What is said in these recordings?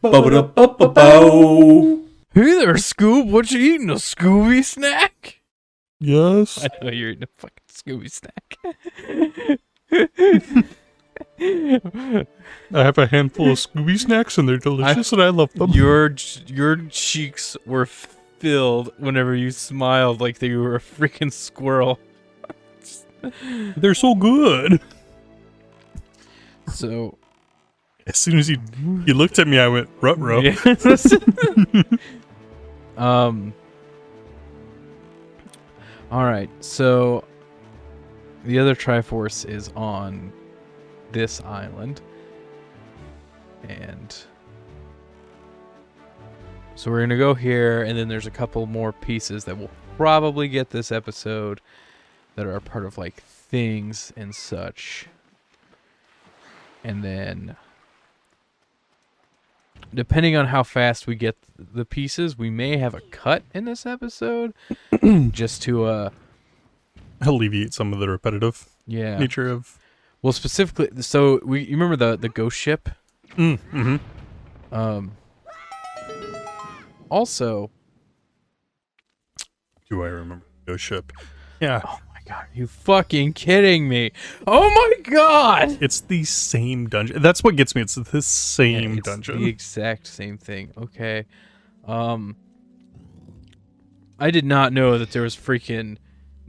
Ba-ba-da-ba-ba-bow. Hey there, Scoob. What you eating? A Scooby snack? Yes. I know you're eating a fucking Scooby snack. I have a handful of Scooby snacks and they're delicious and I love them. Your cheeks were filled whenever you smiled like you were a freaking squirrel. They're so good. So, as soon as you looked at me, I went, ruh-roh. Yeah. All right. So the other Triforce is on this island, and so we're gonna go here, and then there's a couple more pieces that we'll probably get this episode that are part of like things and such, and then depending on how fast we get the pieces, we may have a cut in this episode just to alleviate some of the repetitive yeah nature of. Well, specifically, so you remember the ghost ship? Mm-hmm. Also, Do I remember the ghost ship? Yeah. oh my god, are you fucking kidding me? Oh my god! It's the same dungeon. That's what gets me. It's the same It's dungeon. the exact same thing. Okay. I did not know that there was freaking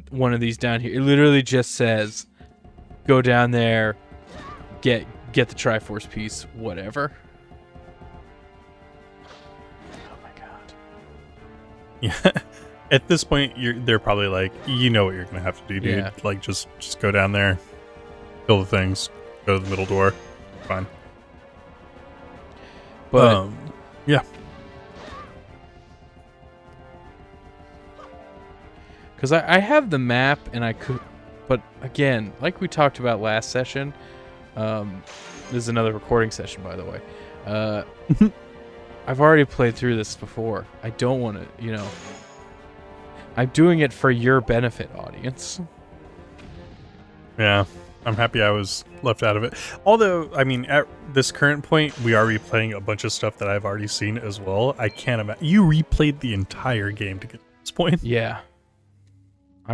one of these down here. It literally just says, go down there, get the Triforce piece, whatever. Oh my god. Yeah. At this point, they're probably like, you know what you're gonna have to do, dude. Yeah. Like, just go down there, kill the things, go to the middle door, fine. But yeah. because I have the map and I could, but again, like we talked about last session, this is another recording session, by the way. I've already played through this before. I don't want to, I'm doing it for your benefit, audience. Yeah. I'm happy I was left out of it. Although, I mean, at this current point, we are replaying a bunch of stuff that I've already seen as well. I can't imagine. You replayed the entire game to get to this point. Yeah. I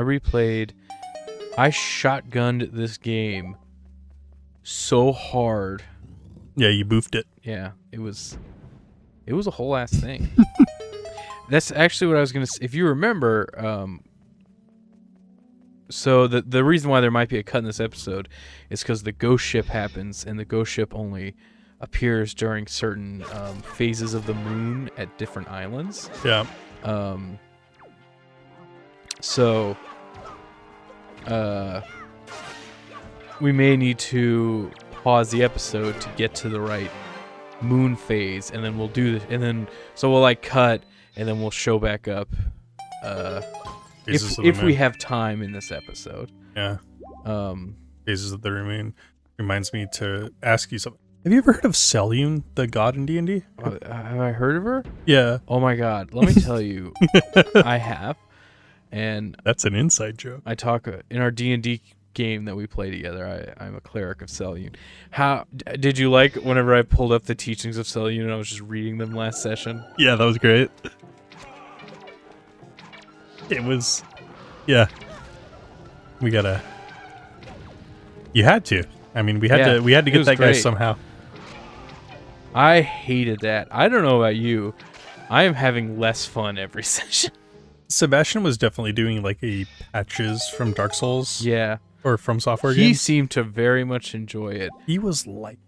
shotgunned this game so hard. Yeah, you boofed it. Yeah, it was a whole ass thing. That's actually what I was going to say. If you remember, so the reason why there might be a cut in this episode is because the ghost ship happens, and the ghost ship only appears during certain phases of the moon at different islands. Yeah. So, we may need to pause the episode to get to the right moon phase, and then we'll do this, and then so we'll like cut, and then we'll show back up if we have time in this episode. Yeah. Phases of the Moon reminds me to ask you something. Have you ever heard of Selune, the god in D&D? Have I heard of her? Yeah. Oh my god, let me tell you, I have. And that's an inside joke. I talk in our D&D game that we play together. I'm a cleric of Selune. How did you like whenever I pulled up the teachings of Selune and I was just reading them last session? Yeah, that was great. It was, yeah. You had to. I mean, we had to get that guy somehow. I hated that. I don't know about you. I am having less fun every session. Sebastian was definitely doing like a patches from Dark Souls. Yeah. Or from software games. He games. seemed to very much enjoy it. He was like...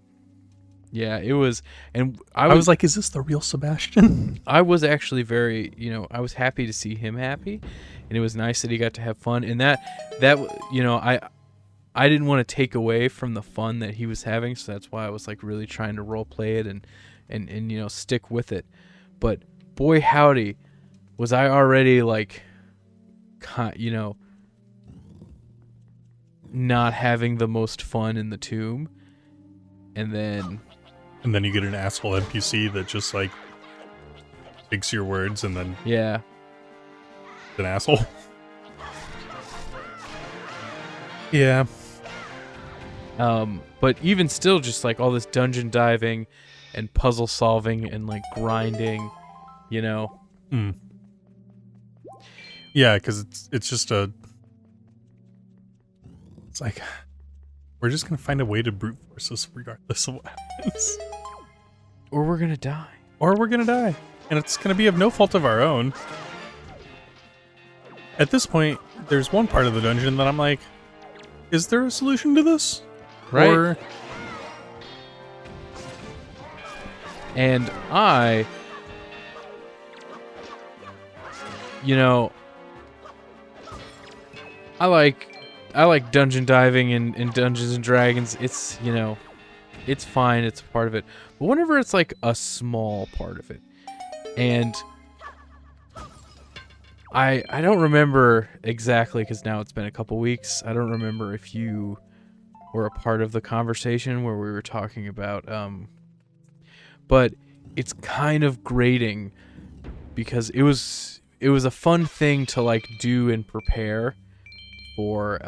Yeah, it was... And I was like, is this the real Sebastian? I was actually very, I was happy to see him happy. And it was nice that he got to have fun. And that I didn't want to take away from the fun that he was having. So that's why I was like really trying to role play it and stick with it. But boy, howdy... was I already like, not having the most fun in the tomb, and then you get an asshole NPC that just like takes your words and then an asshole. Yeah. But even still, just like all this dungeon diving, and puzzle solving and like grinding, you know. Yeah, because it's just it's like we're just gonna find a way to brute force this regardless of what happens, Or we're gonna die. or we're gonna die, and it's gonna be of no fault of our own. At this point, there's one part of the dungeon that I'm like, is there a solution to this? Right. Or And I, you know, I like dungeon diving in Dungeons and Dragons. It's, you know, it's fine. It's part of it. But whenever it's like a small part of it, and I don't remember exactly because now it's been a couple weeks. I don't remember if you were a part of the conversation where we were talking about, but it's kind of grating because it was a fun thing to like do and prepare for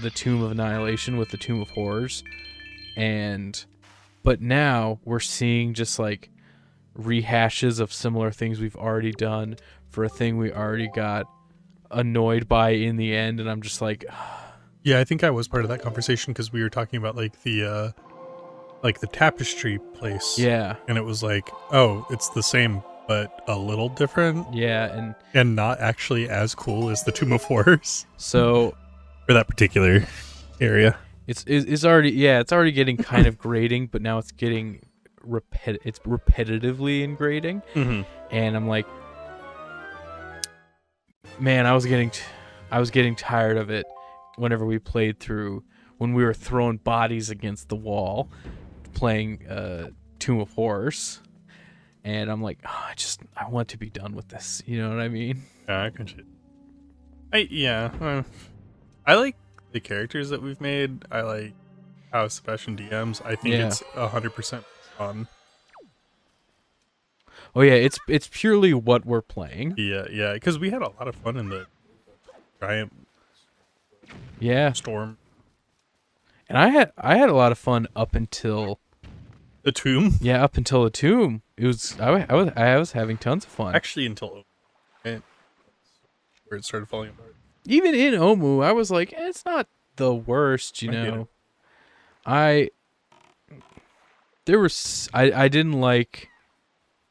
the Tomb of Annihilation with the Tomb of Horrors, but now we're seeing just like rehashes of similar things we've already done for a thing we already got annoyed by in the end, and I'm just like, yeah, I think I was part of that conversation because we were talking about like the tapestry place. yeah, And it was like, oh, it's the same but a little different. yeah, And not actually as cool as the Tomb of Horrors so for that particular area. it's already getting kind of grating, but now it's getting it's repetitively ingrating, and I'm like, man, I was getting tired of it whenever we played through, when we were throwing bodies against the wall playing Tomb of Horrors, and I'm like, oh, I want to be done with this, you know what I mean? Yeah, I can shit. I like the characters that we've made. I like how Sebastian DMs. I think it's 100% fun. Oh yeah, it's purely what we're playing. Yeah, because we had a lot of fun in the giant storm. And I had a lot of fun up until the tomb. Yeah, up until the tomb. It was I was having tons of fun. Actually, until where it started falling apart. Even in Omu, I was like, it's not the worst, you know. I didn't like.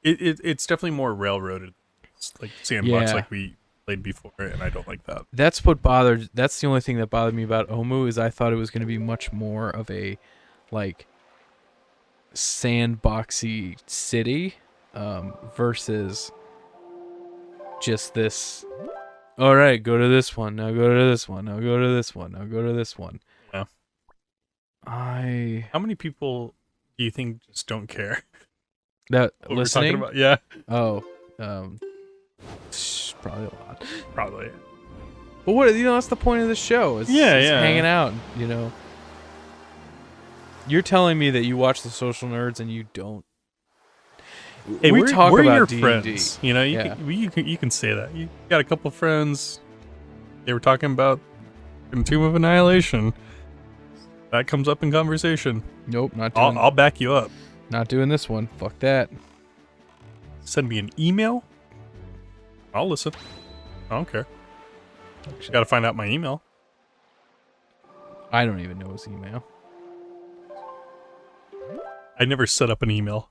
It's definitely more railroaded. It's like sandbox like we played before, and I don't like that. That's the only thing that bothered me about Omu, is I thought it was going to be much more of a like sandboxy city versus just this, all right, go to this one, now go to this one, now go to this one, now go to this one. Yeah. How many people do you think just don't care? That what listening? We're talking about? Yeah. Oh, probably a lot. Probably. But what, that's the point of the show. It's hanging out, you know. You're telling me that you watch The Social Nerds and you don't. Hey, we're about your D&D. friends. You know, you can say that. You got a couple friends. They were talking about Tomb of Annihilation. That comes up in conversation. Nope, not doing. I'll back you up. Not doing this one. Fuck that. Send me an email. I'll listen. I don't care. Just got to find out my email. I don't even know his email. I never set up an email.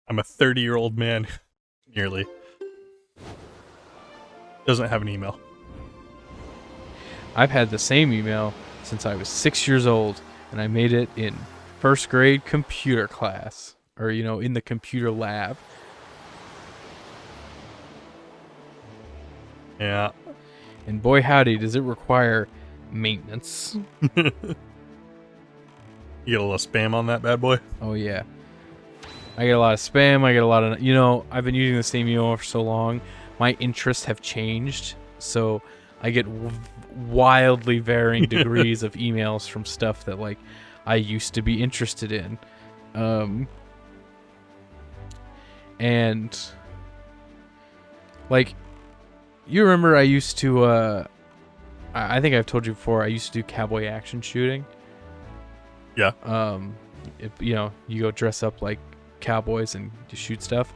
I'm a 30-year-old man, nearly. Doesn't have an email. I've had the same email since I was 6 years old, and I made it in first grade computer class, or in the computer lab. Yeah. And boy howdy, does it require maintenance. You get a little spam on that bad boy? Oh yeah. I get a lot of spam, I get a lot of, I've been using the same email for so long, my interests have changed, so I get wildly varying degrees of emails from stuff that like I used to be interested in. And like, you remember I used to I think I've told you before, I used to do cowboy action shooting. Yeah. You go dress up like cowboys and to shoot stuff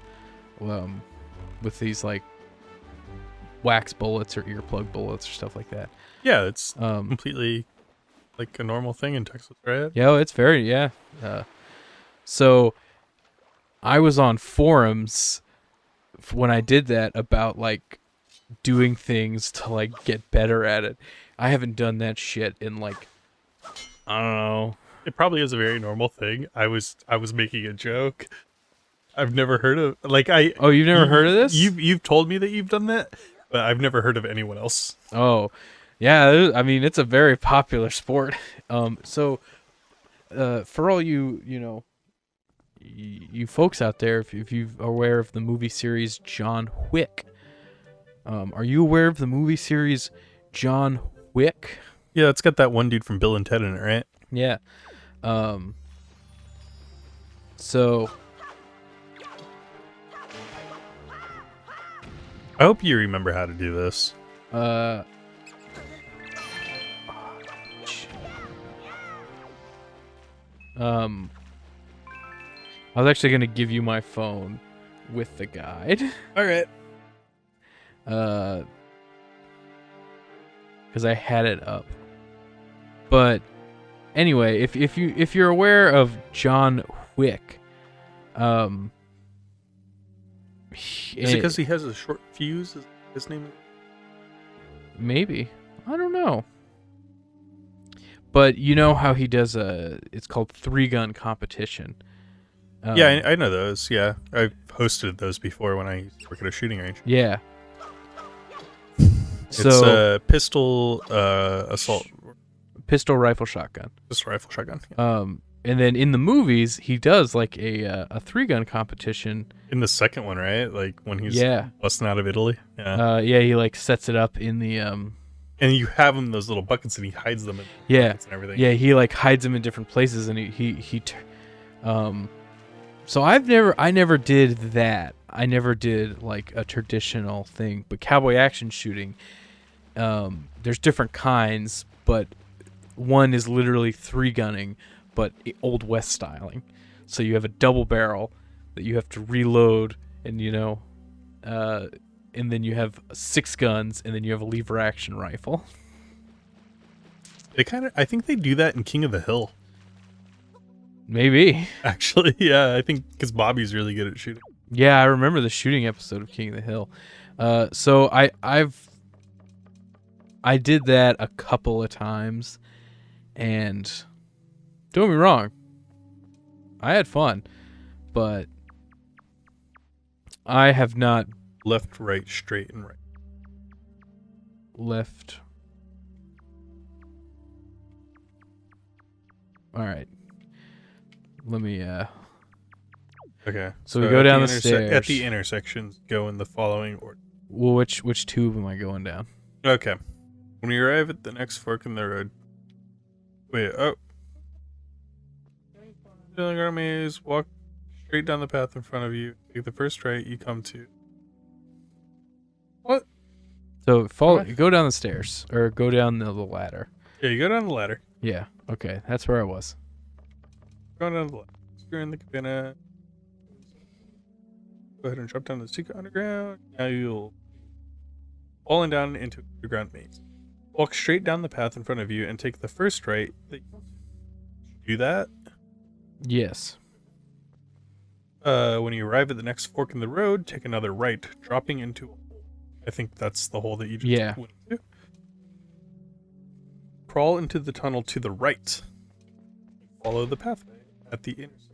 with these like wax bullets or earplug bullets or stuff like that. Yeah, it's completely like a normal thing in Texas, right? Yeah, it's very so I was on forums when I did that about like doing things to like get better at it. I haven't done that shit in like, I don't know. It probably is a very normal thing. I was making a joke. I've never heard of Oh, you've never heard of this? You've told me that you've done that, but I've never heard of anyone else. Oh, yeah. I mean, it's a very popular sport. So for all you folks out there, if you're aware of the movie series John Wick, are you aware of the movie series John Wick? Yeah, it's got that one dude from Bill and Ted in it, right? Yeah. So I hope you remember how to do this. I was actually gonna give you my phone with the guide. All right. Because I had it up. But anyway, if you're aware of John Wick, is it because he has a short fuse? Is his name? Maybe, I don't know. But you know how he does it's called 3-gun competition. Yeah, I know those. Yeah, I've hosted those before when I used to work at a shooting range. Yeah. It's a pistol, assault, pistol, rifle, shotgun. pistol, rifle, shotgun. And then in the movies, he does like a 3-gun competition. In the second one, right? Like when he's busting out of Italy. Yeah. He like sets it up in the And you have him those little buckets, and he hides them in buckets and everything. Yeah, he like hides them in different places, and so I never did that. I never did like a traditional thing, but cowboy action shooting, there's different kinds, but one is literally 3-gunning, but Old West styling. So you have a double barrel that you have to reload, and and then you have 6 guns, and then you have a lever action rifle. I think they do that in King of the Hill. Maybe. Actually, yeah, I think because Bobby's really good at shooting. Yeah, I remember the shooting episode of King of the Hill. So I did that a couple of times, and don't get me wrong, I had fun, but I have not left, right, straight, and right. Left. All right. Let me Okay. So we go down the stairs. At the intersections, go in the following order. Well, which tube am I going down? Okay. When you arrive at the next fork in the road. Wait, Feeling our maze, walk straight down the path in front of you. Take the first right you come to. What? So go down the stairs, or go down the ladder. Yeah, you go down the ladder. Yeah, okay, that's where I was. Go down the ladder. You're in the cabana. Go ahead and drop down the secret underground. Now you'll falling down into an underground maze. Walk straight down the path in front of you and take the first right. Do that? Yes. When you arrive at the next fork in the road, take another right, dropping into a hole. I think that's the hole that you just went into. Crawl into the tunnel to the right. Follow the pathway at the intersections.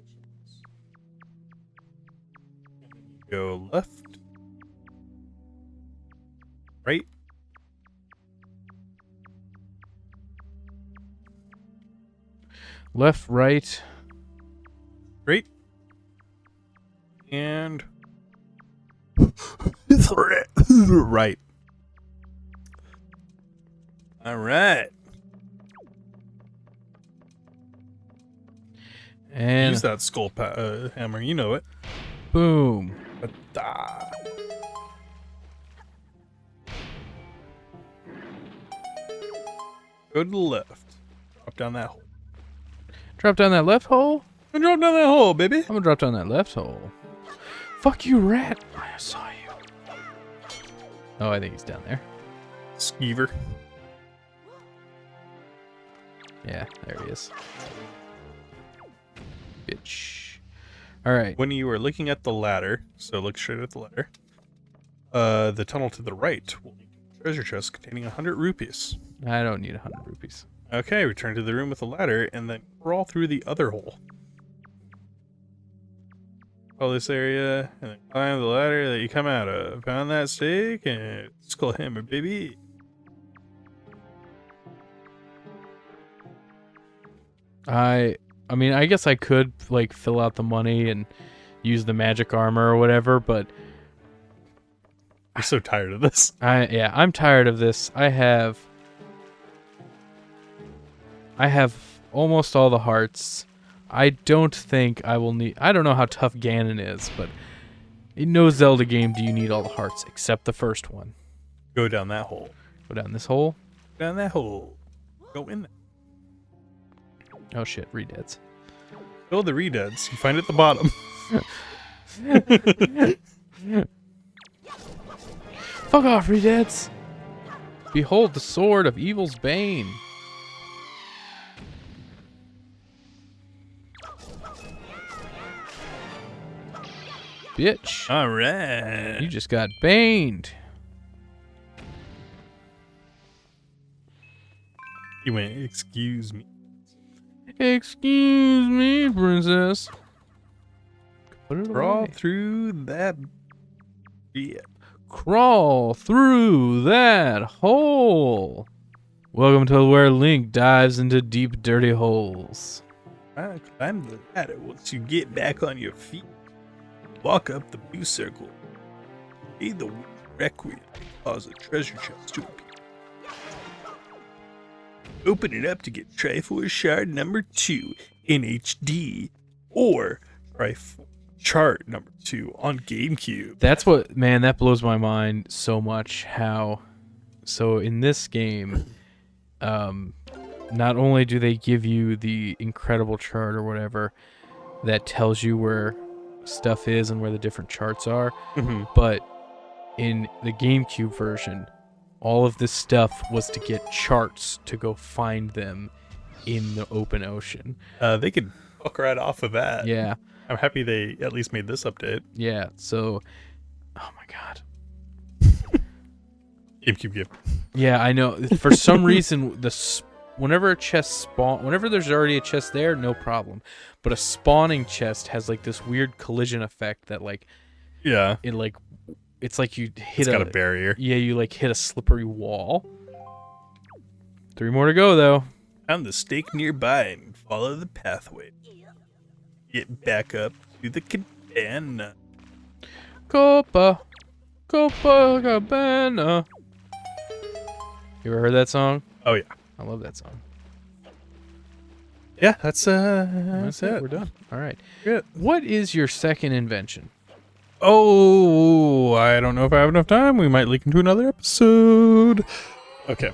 Go left. Right. Left, right. Straight. And right. All right. And use that skull hammer. You know it. Boom. Go to the left. Drop down that hole. Drop down that left hole? And drop down that hole, baby. I'm gonna drop down that left hole. Fuck you, rat. I saw you. Oh, I think he's down there. Skeever. Yeah, there he is. Bitch. Alright. When you are looking at the ladder, so look straight at the ladder, the tunnel to the right will lead to a treasure chest containing 100 rupees. I don't need 100 rupees. Okay, return to the room with the ladder, and then crawl through the other hole. Follow this area, and then climb the ladder that you come out of. Found that stake, and skull hammer, baby. I mean, I guess I could, like, fill out the money and use the magic armor or whatever, but... I'm so tired of this. I'm tired of this. I have almost all the hearts. I don't think I will need... I don't know how tough Ganon is, but in no Zelda game do you need all the hearts, except the first one. Go down that hole. Go down this hole? Down that hole. Go in there. Oh shit, redeads. Fill the redeads. You find it at the bottom. Fuck off, redeads! Behold the sword of evil's bane. Bitch. Alright. You just got baned. He went, excuse me. Excuse me, princess. Put it Crawl away. through that. Yeah. Crawl through that hole. Welcome to where Link dives into deep, dirty holes. Climb the ladder once you get back on your feet. Walk up the blue circle. Read the requiem. Cause a treasure chest to appear. Open it up to get Triforce Shard number 2 in HD or Chart number 2 on GameCube. That's what, man, that blows my mind so much how, so in this game, not only do they give you the incredible chart or whatever that tells you where stuff is and where the different charts are, but in the GameCube version, all of this stuff was to get charts to go find them in the open ocean. They could fuck right off of that. Yeah. I'm happy they at least made this update. Yeah, so... Oh my god. GameCube gift. Yeah, I know. For some reason, whenever a chest whenever there's already a chest there, no problem. But a spawning chest has like this weird collision effect that like... Yeah. It like... It's like you hit It's got a barrier. Yeah, you like hit a slippery wall. 3 more to go, though. Found the stake nearby and follow the pathway. Get back up to the cabana. Copacabana. You ever heard that song? Oh yeah. I love that song. Yeah, that's it. We're done. All right. Good. What is your second invention? Oh, I don't know if I have enough time. We might leak into another episode. Okay.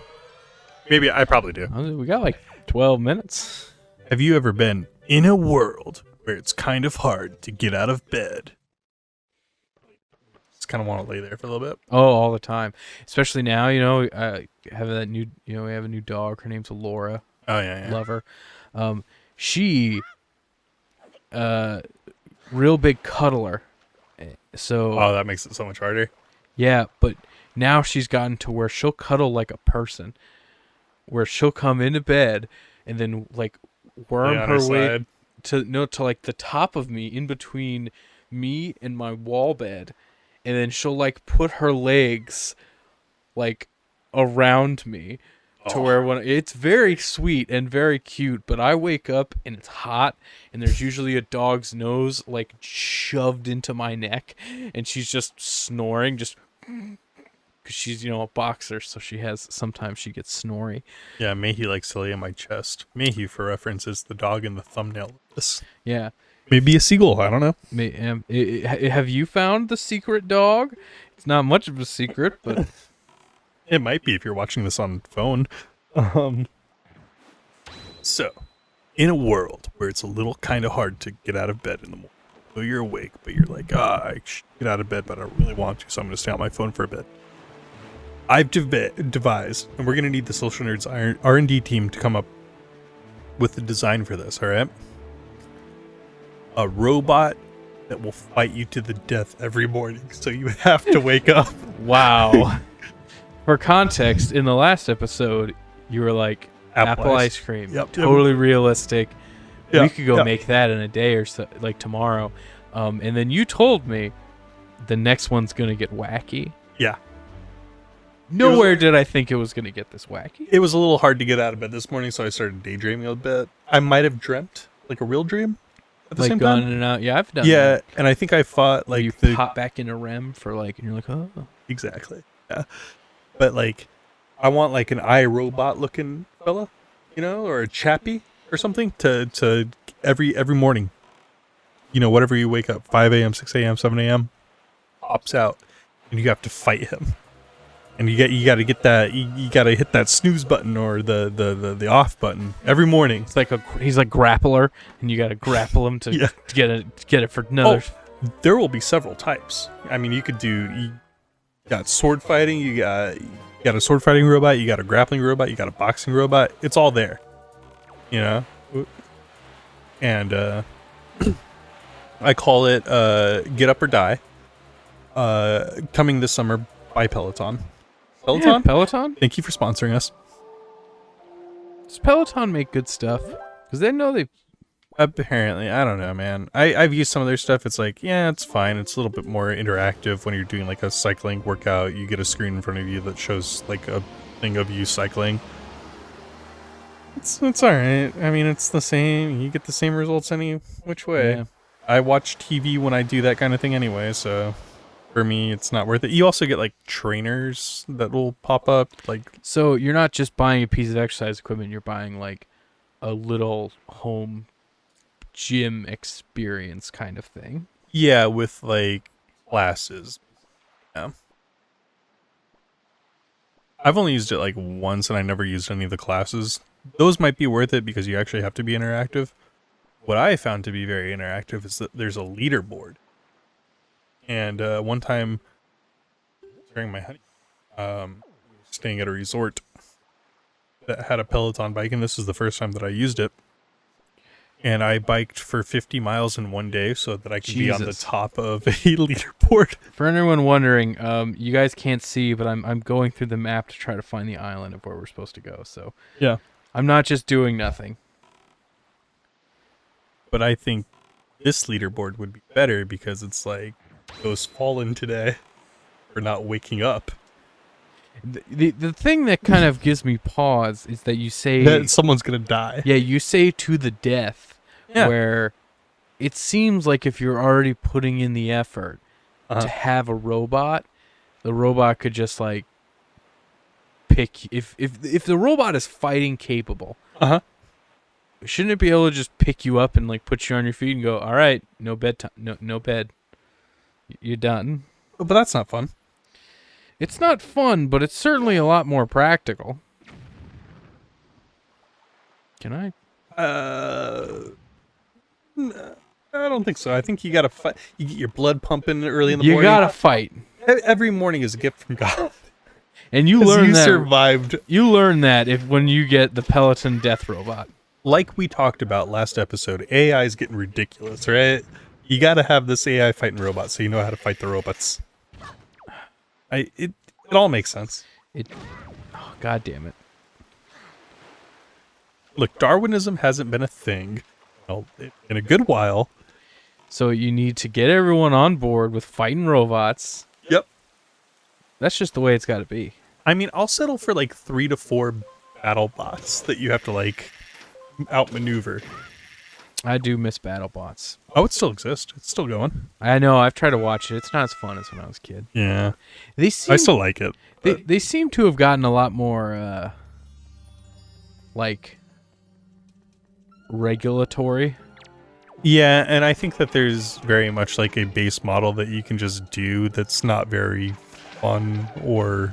Maybe I probably do. We got like 12 minutes. Have you ever been in a world where it's kind of hard to get out of bed? Just kind of want to lay there for a little bit. Oh, all the time. Especially now, you know, have that new, you know, we have a new dog. Her name's Laura. Oh yeah, yeah. Love her. She, real big cuddler. So. Oh, that makes it so much harder. Yeah, but now she's gotten to where she'll cuddle like a person. Where she'll come into bed and then like worm her way to like the top of me, in between me and my wall bed, and then she'll like put her legs like around me to where when it's very sweet and very cute, but I wake up and it's hot and there's usually a dog's nose like shoved into my neck and she's just snoring just because she's, you know, a boxer, so sometimes she gets snory. Yeah, Mayhe likes to lay in my chest. Mayhe, for reference, is the dog in the thumbnail of this. Yeah. Maybe a seagull, I don't know. Have you found the secret dog? It's not much of a secret, but... It might be if you're watching this on phone. So, in a world where it's a little kind of hard to get out of bed in the morning, so you're awake, but you're like, I should get out of bed, but I don't really want to, so I'm going to stay on my phone for a bit. I've devised, and we're going to need the Social Nerds R&D team to come up with the design for this, all right? A robot that will fight you to the death every morning, so you have to wake up. Wow. For context, in the last episode, you were like, apple ice cream. Yep. Totally realistic. Yeah, We could go yeah. make that in a day or so, like tomorrow. And then you told me the next one's going to get wacky. Yeah. Nowhere did I think it was going to get this wacky. It was a little hard to get out of bed this morning, so I started daydreaming a bit. I might have dreamt, like a real dream, at the Like same gone time. in and out. Yeah, I've done Yeah, that. and I think I fought, Like like, you pop back into REM for like, and you're like, oh. Exactly. Yeah. But, like, I want, like, an iRobot looking fella, you know, or a chappie or something to every morning. You know, whatever you wake up, 5 a.m., 6 a.m., 7 a.m., pops out, and you have to fight him. And you got to get that, you got to hit that snooze button or the off button every morning. It's like he's like grappler, and you got to grapple him to, Yeah. to get it for another. There will be several types. I mean, you got sword fighting, you got a sword fighting robot, you got a grappling robot, you got a boxing robot. It's all there, you know. And I call it Get Up or Die. Coming this summer by Peloton. Peloton? Yeah, Peloton? Thank you for sponsoring us. Does Peloton make good stuff? Because they know they... Apparently, I don't know, man. I've used some of their stuff. It's like, yeah, it's fine. It's a little bit more interactive when you're doing like a cycling workout. You get a screen in front of you that shows like a thing of you cycling. It's all right. I mean, it's the same. You get the same results any which way. Yeah. I watch TV when I do that kind of thing anyway, so for me, it's not worth it. You also get like trainers that will pop up. Like, So you're not just buying a piece of exercise equipment. You're buying like a little home gym experience kind of thing. yeah, with like classes. Yeah. I've only used it like once and I never used any of the classes. Those might be worth it because you actually have to be interactive. What I found to be very interactive is that there's a leaderboard. And one time during my honeymoon, staying at a resort that had a Peloton bike, and this is the first time that I used it. And I biked for 50 miles in one day so that I could be on the Jesus. top of a leaderboard. For anyone wondering, you guys can't see, but I'm going through the map to try to find the island of where we're supposed to go. So Yeah. I'm not just doing nothing. But I think this leaderboard would be better because it's like those fallen today for not waking up. The thing that kind of gives me pause is that you say That someone's gonna die. yeah, you say to the death, Yeah. where it seems like if you're already putting in the effort Uh-huh. to have a robot, the robot could just like pick if the robot is fighting capable, Uh-huh. shouldn't it be able to just pick you up and like put you on your feet and go, all right, no bedtime, no bed, you're done. But that's not fun. It's not fun, but it's certainly a lot more practical. Can I? I don't think so. I think you gotta fight. You get your blood pumping early in the You morning. gotta fight, Every morning is a gift from God. and you 'Cause learn you that. survived. You learn that when you get the Peloton death robot. Like we talked about last episode, AI is getting ridiculous, right? You gotta have this AI fighting robots so you know how to fight the robots. It all makes sense. Oh, God damn it. Look, Darwinism hasn't been a thing in a good while. So you need to get everyone on board with fighting robots. Yep. That's just the way it's got to be. I mean, I'll settle for like 3 to 4 battle bots that you have to like outmaneuver. I do miss BattleBots. Oh, it still exists. It's still going. I know. I've tried to watch it. It's not as fun as when I was a kid. Yeah. They seem, I still like it. they seem to have gotten a lot more like regulatory. Yeah, and I think that there's very much like a base model that you can just do that's not very fun or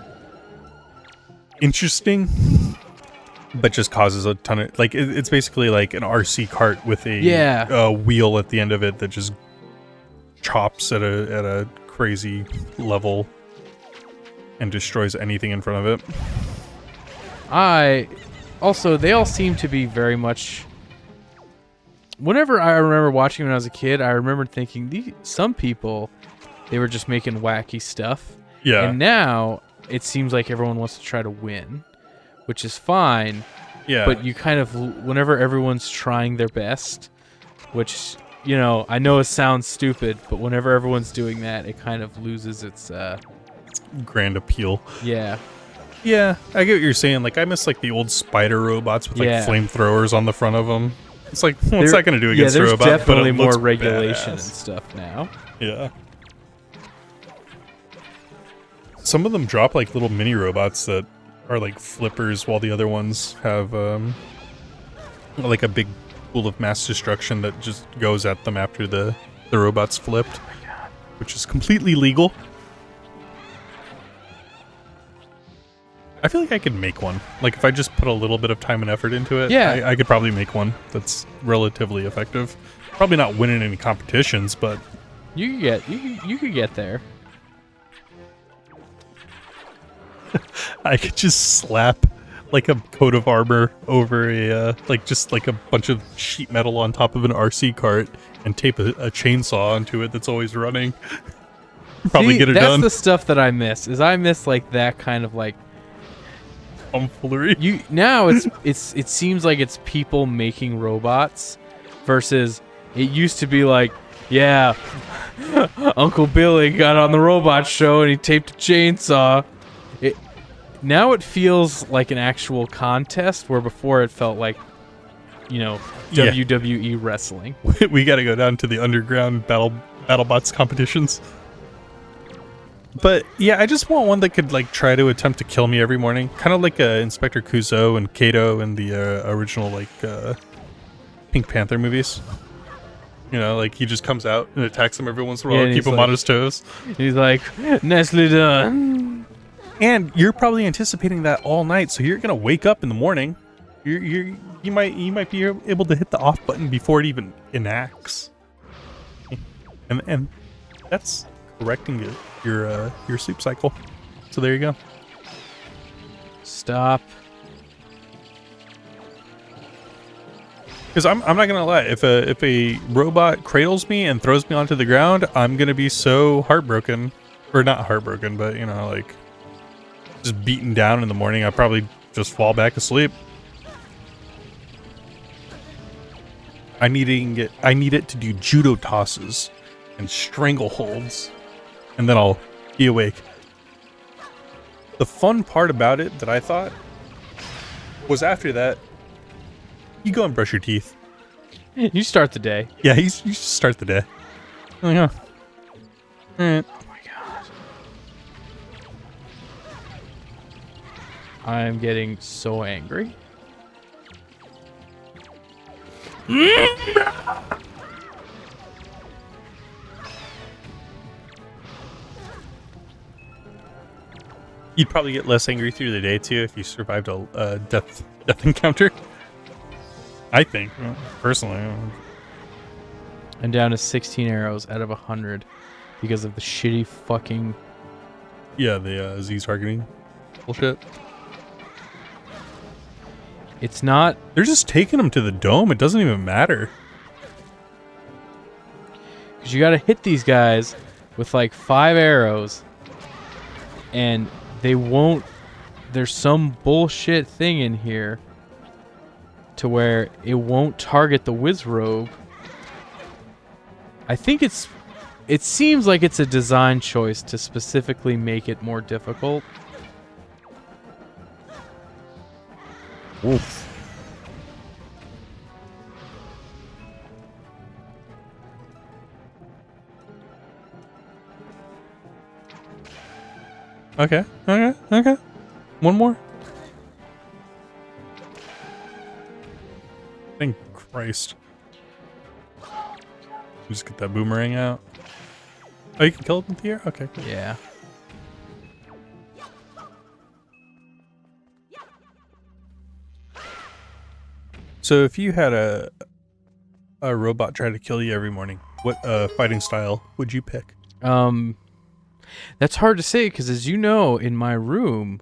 interesting. but just causes a ton of like it's basically like an RC cart with a Yeah. wheel at the end of it that just chops at a crazy level and destroys anything in front of it. They all seem to be very much. Whenever I remember watching when I was a kid, I remember thinking some people, they were just making wacky stuff. Yeah. And now it seems like everyone wants to try to win, which is fine. Yeah. But you kind of, whenever everyone's trying their best, which, I know it sounds stupid, but whenever everyone's doing that, it kind of loses its, grand appeal. Yeah. Yeah, I get what you're saying. Like, I miss like the old spider robots with like flamethrowers on the front of them. It's like, what's that going to do against a robot? There's definitely but more regulation and badass. stuff now. Yeah. Some of them drop like little mini robots that are like flippers, while the other ones have like a big pool of mass destruction that just goes at them after the robot's flipped, which is completely legal. I feel like I could make one. Like, if I just put a little bit of time and effort into it, Yeah. I could probably make one that's relatively effective. Probably not winning any competitions, but You could get there. I could just slap like a coat of armor over a just like a bunch of sheet metal on top of an RC cart and tape a chainsaw onto it that's always running. Probably get it done. That's the stuff that I miss. I miss like that kind of like tomfoolery. Now it seems like it's people making robots versus it used to be like, yeah, Uncle Billy got on the robot show and he taped a chainsaw. Now it feels like an actual contest, where before it felt like, WWE wrestling. We got to go down to the underground BattleBots competitions. But yeah, I just want one that could like try to attempt to kill me every morning, kind of like Inspector Clouseau and Kato in the original like Pink Panther movies. Like he just comes out and attacks him every once in a while, keep him on his toes. He's like, nicely done. And you're probably anticipating that all night, so you're gonna wake up in the morning. You might be able to hit the off button before it even enacts, and that's correcting your sleep cycle. So there you go. Stop. Because I'm not gonna lie, if a robot cradles me and throws me onto the ground, I'm gonna be so heartbroken, or not heartbroken, but like just beaten down in the morning. I probably just fall back asleep. I need it to do judo tosses and strangleholds, and then I'll be awake. The fun part about it that I thought was after that, you go and brush your teeth. You start the day. Yeah, you should start the day. Oh, yeah. All right. Oh my god. I'm getting so angry. You'd probably get less angry through the day too if you survived a death encounter. I think, personally. I'm down to 16 arrows out of 100 because of the shitty fucking... Yeah, the Z targeting bullshit. It's not... They're just taking them to the dome. It doesn't even matter. Because you gotta hit these guys with like 5 arrows, and they won't... There's some bullshit thing in here to where it won't target the Wizrobe. I think it seems like it's a design choice to specifically make it more difficult. Oof. Okay. One more. Thank Christ. Just get that boomerang out. Oh, you can kill it with the air? Okay, cool. Yeah. So if you had a robot try to kill you every morning, what fighting style would you pick? That's hard to say because, as you know, in my room,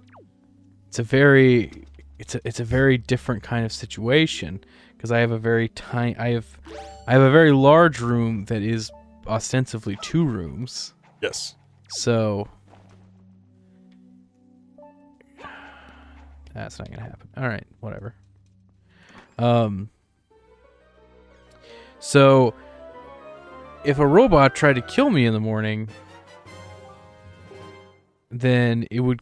it's a very different kind of situation because I have a very tiny, I have a very large room that is ostensibly 2 rooms. Yes. So that's not gonna happen. All right, whatever. So if a robot tried to kill me in the morning, then it would.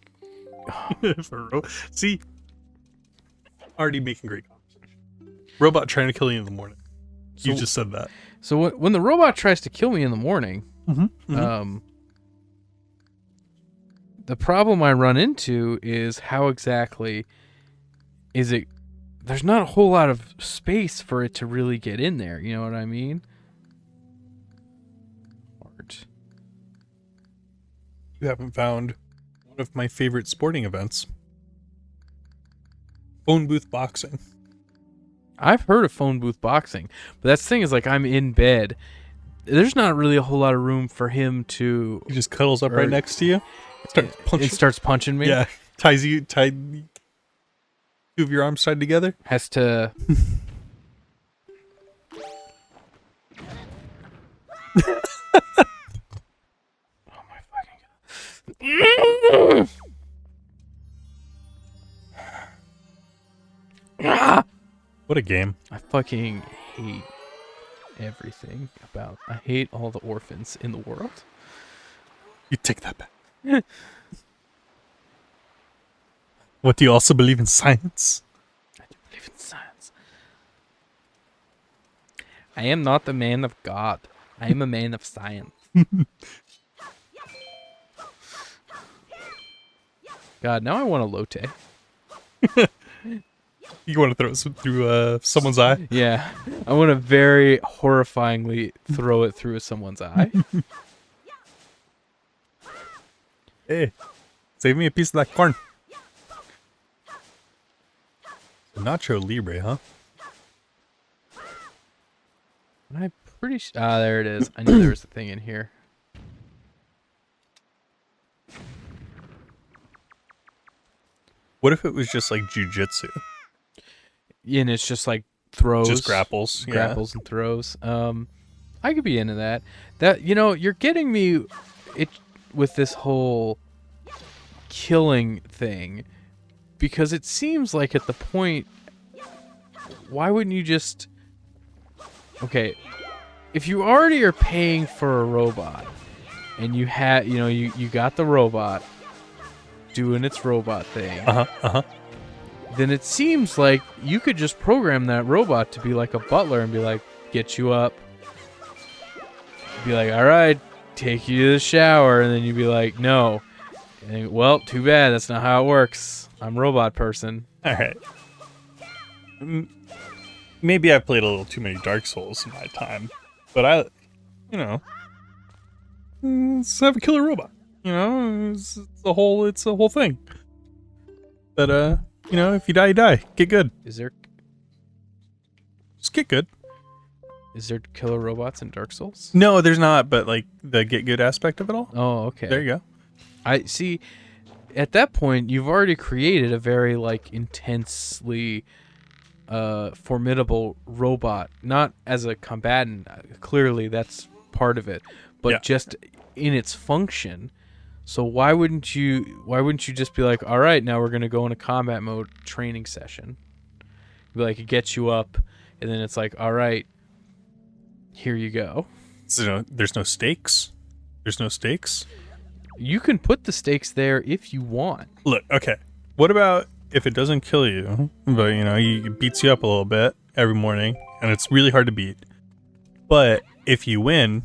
See, already making great conversation. Robot trying to kill you in the morning. You just said that. So when the robot tries to kill me in the morning, the problem I run into is how exactly is it. There's not a whole lot of space for it to really get in there. You know what I mean? Art. You haven't found one of my favorite sporting events. Phone booth boxing. I've heard of phone booth boxing, but that's the thing is, like, I'm in bed. There's not really a whole lot of room for him to. He just cuddles up right next to you. Starts punching me. Yeah, tied 2 of your arms tied together. Has to. Oh my fucking god. What a game. I fucking hate everything about. I hate all the orphans in the world. You take that back. What, do you also believe in science? I do believe in science. I am not a man of God. I am a man of science. God, now I want a lotte. You want to throw it through someone's eye? Yeah, I want to very horrifyingly throw it through someone's eye. Hey, save me a piece of that corn. Nacho Libre, huh? I'm pretty sure. Ah, there it is. I knew there was a thing in here. What if it was just like jujitsu? Yeah, and it's just like throws, Just grapples, grapples and throws. I could be into that. That, you know, you're getting me it with this whole killing thing, because it seems like at the point, why wouldn't you just? Okay, if you already are paying for a robot, and you had, you know, you got the robot doing its robot thing. Then it seems like you could just program that robot to be like a butler and be like, get you up. Be like, all right, take you to the shower. And then you'd be like, no. And well, too bad. That's not how it works. I'm robot person. All right. Maybe I've played a little too many Dark Souls in my time. But let's have a killer robot. You know, it's a whole thing. But, you know, if you die, you die. Get good. Just get good. Is there killer robots in Dark Souls? No, there's not, but like the get good aspect of it all. Oh, okay. There you go. I see. At that point, you've already created a very like intensely formidable robot. Not as a combatant. Clearly, that's part of it, but just in its function. So why wouldn't you just be like, all right, now we're gonna go in a combat mode training session? Be like, it gets you up, and then it's like, all right, here you go. So there's no stakes. There's no stakes. You can put the stakes there if you want. Look, okay. What about if it doesn't kill you, but you know, it beats you up a little bit every morning, and it's really hard to beat. But if you win,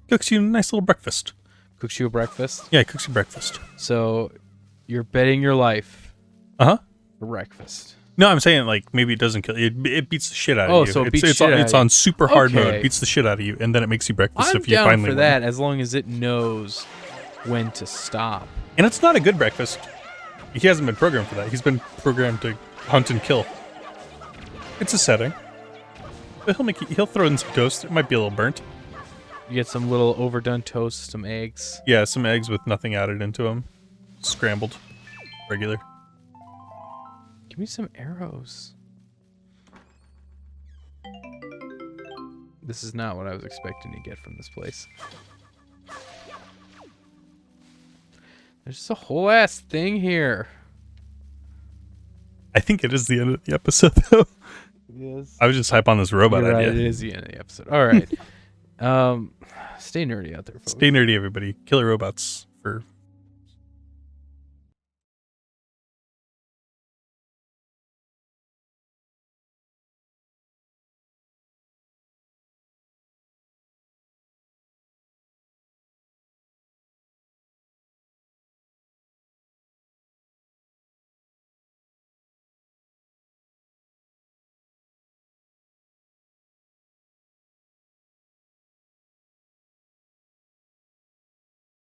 cooks you a nice little breakfast. Cooks you a breakfast? Yeah, cooks you breakfast. So you're betting your life. For breakfast. No, I'm saying like maybe it doesn't kill you. It beats the shit out of you. Oh, so it beats the shit out of you. It's on super hard Okay. mode. Beats the shit out of you, and then it makes you breakfast I'm if you down finally for win. that as long as it knows when to stop. And it's not a good breakfast. He hasn't been programmed for that. He's been programmed to hunt and kill. It's a setting. But he'll throw in some toast. It might be a little burnt. You get some little overdone toast, some eggs. Yeah, some eggs with nothing added into them. Scrambled. Regular. Give me some arrows. This is not what I was expecting to get from this place. There's just a whole ass thing here. I think it is the end of the episode, though. Yes. I was just hype on this robot You're right, idea. it is the end of the episode. All right. Stay nerdy out there, folks. Stay nerdy, everybody. Killer robots for